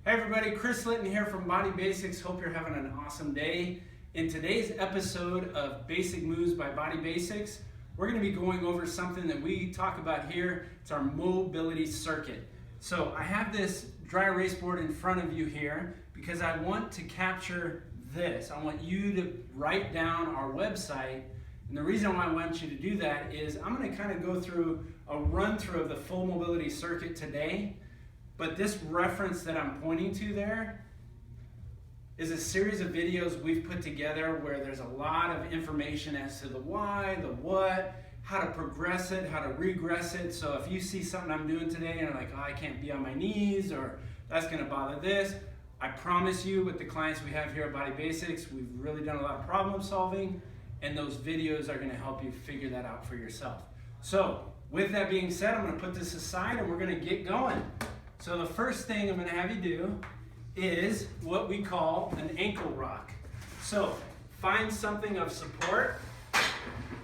Hey everybody, Chris Litten here from BodyBasics. Hope you're having an awesome day. In today's episode of Basic Moves by BodyBasics, we're going to be going over something that we talk about here. It's our mobility circuit. So I have this dry erase board in front of you here because I want to capture this. I want you to write down our website. And the reason why I want you to do that is I'm going to kind of go through a run through of the full mobility circuit today. But this reference that I'm pointing to there is a series of videos we've put together where there's a lot of information as to the why, the what, how to progress it, how to regress it. So if you see something I'm doing today and you're like, oh, I can't be on my knees, or that's going to bother this, I promise you with the clients we have here at BodyBasics, we've really done a lot of problem solving, and those videos are going to help you figure that out for yourself. So with that being said, I'm going to put this aside and we're going to get going. So the first thing I'm going to have you do is what we call an ankle rock. So find something of support.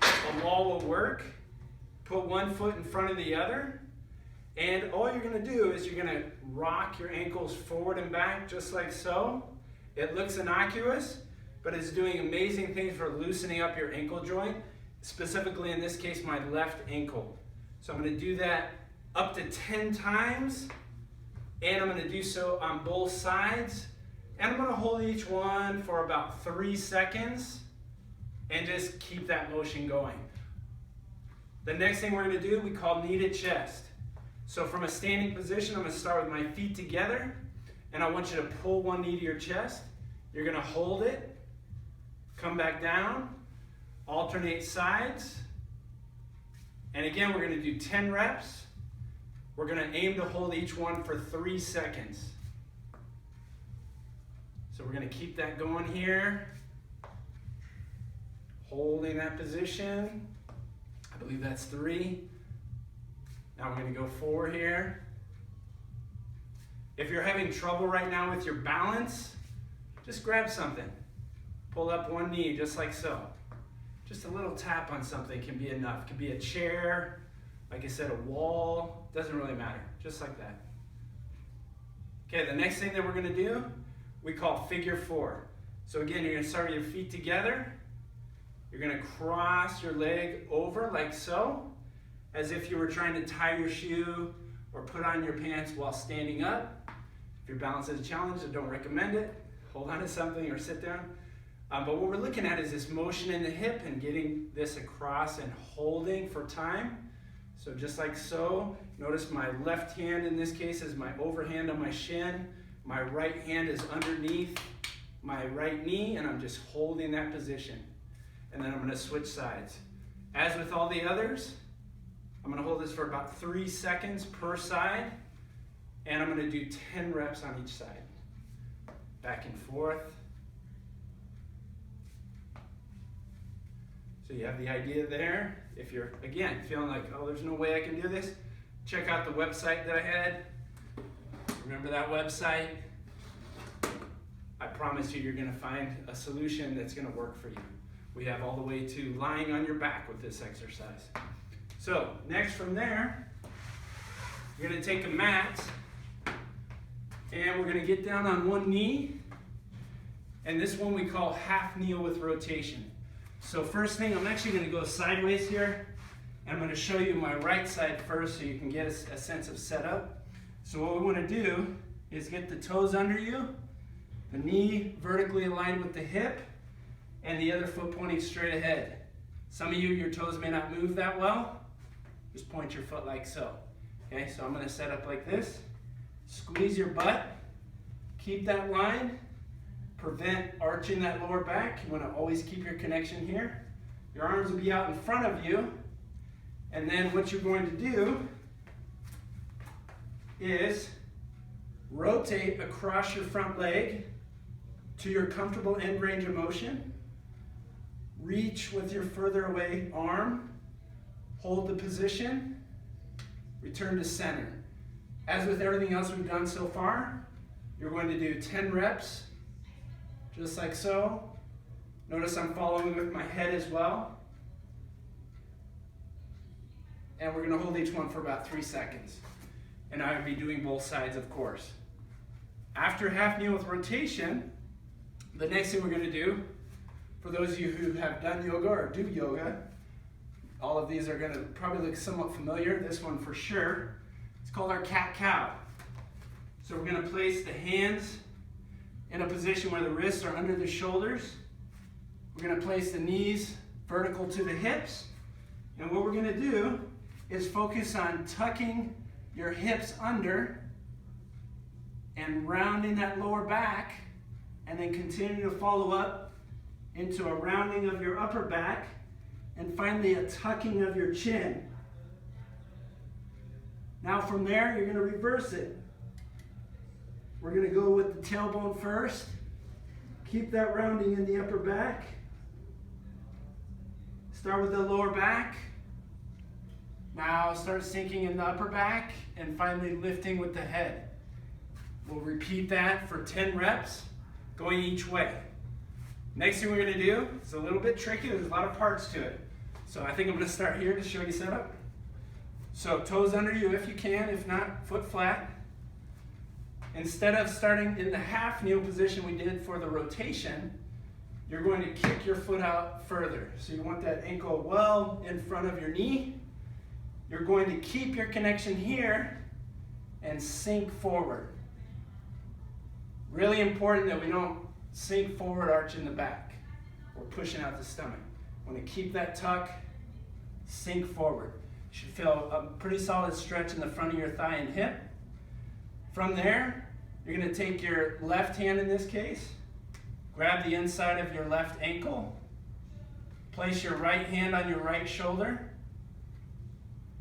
A wall will work. Put one foot in front of the other. And all you're going to do is you're going to rock your ankles forward and back just like so. It looks innocuous, but it's doing amazing things for loosening up your ankle joint, specifically in this case my left ankle. So I'm going to do that up to 10 times. And I'm going to do so on both sides. And I'm going to hold each one for about 3 seconds and just keep that motion going. The next thing we're going to do, we call knee to chest. So from a standing position, I'm going to start with my feet together. And I want you to pull one knee to your chest. You're going to hold it, come back down, alternate sides. And again, we're going to do 10 reps. We're going to aim to hold each one for 3 seconds. So we're going to keep that going here. Holding that position. I believe that's 3. Now we're going to go 4 here. If you're having trouble right now with your balance, just grab something. Pull up one knee just like so. Just a little tap on something can be enough. It can be a chair, like I said, a wall. Doesn't really matter, just like that. Okay, the next thing that we're going to do, we call figure 4. So again, you're going to start with your feet together. You're going to cross your leg over like so, as if you were trying to tie your shoe or put on your pants while standing up. If your balance is a challenge, I don't recommend it. Hold on to something or sit down. But what we're looking at is this motion in the hip and getting this across and holding for time. So just like so, notice my left hand in this case is my overhand on my shin. My right hand is underneath my right knee, and I'm just holding that position. And then I'm going to switch sides. As with all the others, I'm going to hold this for about 3 seconds per side, and I'm going to do 10 reps on each side. Back and forth. So you have the idea there. If you're, again, feeling like, oh, there's no way I can do this, check out the website that I had. Remember that website? I promise you, you're going to find a solution that's going to work for you. We have all the way to lying on your back with this exercise. So next from there, you're going to take a mat, and we're going to get down on one knee. And this one we call half kneel with rotation. So first thing, I'm actually going to go sideways here, and I'm going to show you my right side first so you can get a sense of setup. So what we want to do is get the toes under you, the knee vertically aligned with the hip, and the other foot pointing straight ahead. Some of you, your toes may not move that well. Just point your foot like so. Okay, so I'm going to set up like this. Squeeze your butt. Keep that line. Prevent arching that lower back. You want to always keep your connection here. Your arms will be out in front of you. And then what you're going to do is rotate across your front leg to your comfortable end range of motion. Reach with your further away arm. Hold the position. Return to center. As with everything else we've done so far, you're going to do 10 reps. Just like so. Notice I'm following with my head as well. And we're going to hold each one for about 3 seconds. And I would be doing both sides, of course. After half kneel with rotation, the next thing we're going to do, for those of you who have done yoga or do yoga, all of these are going to probably look somewhat familiar. This one for sure. It's called our cat-cow. So we're going to place the hands in a position where the wrists are under the shoulders. We're going to place the knees vertical to the hips. And what we're going to do is focus on tucking your hips under and rounding that lower back, and then continue to follow up into a rounding of your upper back, and finally a tucking of your chin. Now from there, you're going to reverse it. We're going to go with the tailbone first. Keep that rounding in the upper back. Start with the lower back. Now start sinking in the upper back and finally lifting with the head. We'll repeat that for 10 reps, going each way. Next thing we're going to do, it's a little bit tricky, there's a lot of parts to it. So I think I'm going to start here to show you setup. So toes under you if you can, if not, foot flat. Instead of starting in the half kneel position we did for the rotation, you're going to kick your foot out further. So you want that ankle well in front of your knee. You're going to keep your connection here and sink forward. Really important that we don't sink forward, arch in the back. We're pushing out the stomach. Want to keep that tuck, sink forward. You should feel a pretty solid stretch in the front of your thigh and hip. From there, you're going to take your left hand in this case, grab the inside of your left ankle, place your right hand on your right shoulder,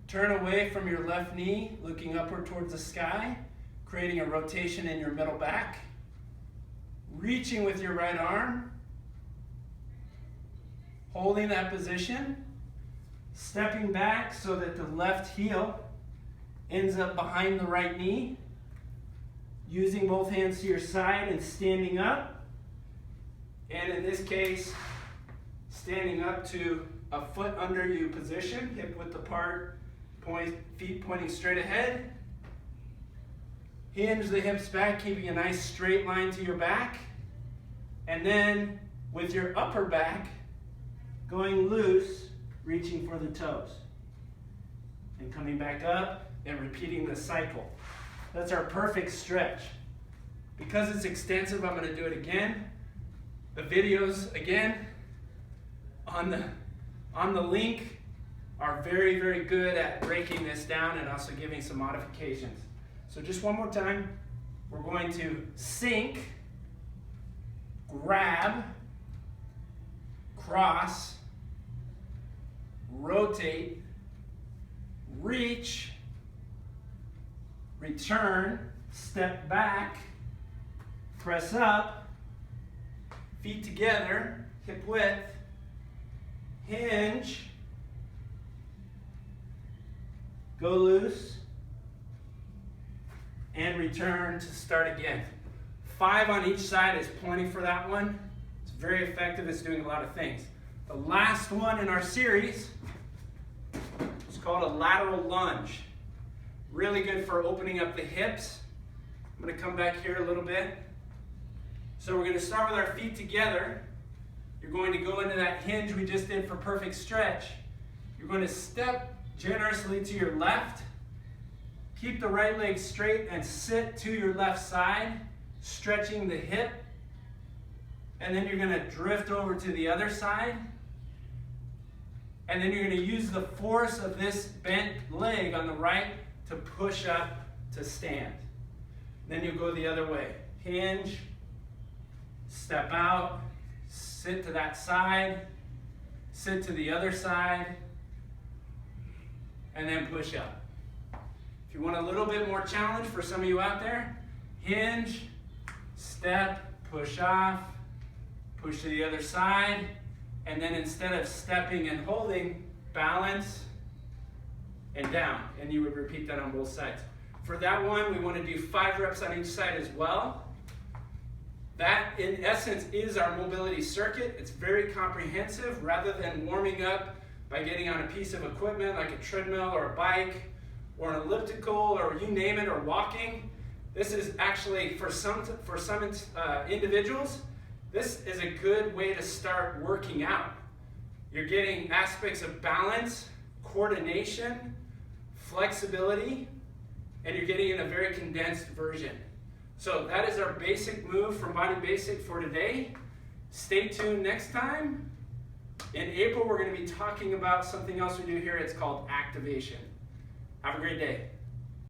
turn away from your left knee, looking upward towards the sky, creating a rotation in your middle back, reaching with your right arm, holding that position, stepping back so that the left heel ends up behind the right knee, using both hands to your side and standing up. And in this case, standing up to a foot under you position, hip width apart, feet pointing straight ahead. Hinge the hips back, keeping a nice straight line to your back. And then with your upper back going loose, reaching for the toes. And coming back up and repeating the cycle. That's our perfect stretch. Because it's extensive, I'm going to do it again. The videos, again, on the link are very, very good at breaking this down and also giving some modifications. So just one more time, we're going to sink, grab, cross, rotate, reach, return, step back, press up, feet together, hip width, hinge, go loose, and return to start again. 5 on each side is plenty for that one. It's very effective, it's doing a lot of things. The last one in our series is called a lateral lunge. Really good for opening up the hips. I'm going to come back here a little bit. So we're going to start with our feet together. You're going to go into that hinge we just did for perfect stretch. You're going to step generously to your left. Keep the right leg straight and sit to your left side, stretching the hip. And then you're going to drift over to the other side. And then you're going to use the force of this bent leg on the right to push up to stand. Then you'll go the other way. Hinge, step out, sit to that side, sit to the other side, and then push up. If you want a little bit more challenge for some of you out there, hinge, step, push off, push to the other side, and then instead of stepping and holding, balance and down. And you would repeat that on both sides. For that one, we want to do 5 reps on each side as well. That, in essence, is our mobility circuit. It's very comprehensive. Rather than warming up by getting on a piece of equipment like a treadmill or a bike or an elliptical or you name it, or walking, This is actually, for some individuals, this is a good way to start working out. You're getting aspects of balance, coordination, flexibility, and you're getting in a very condensed version. So that is our basic move from Body Basics for today. Stay tuned next time. In April, we're going to be talking about something else we do here. It's called activation. Have a great day.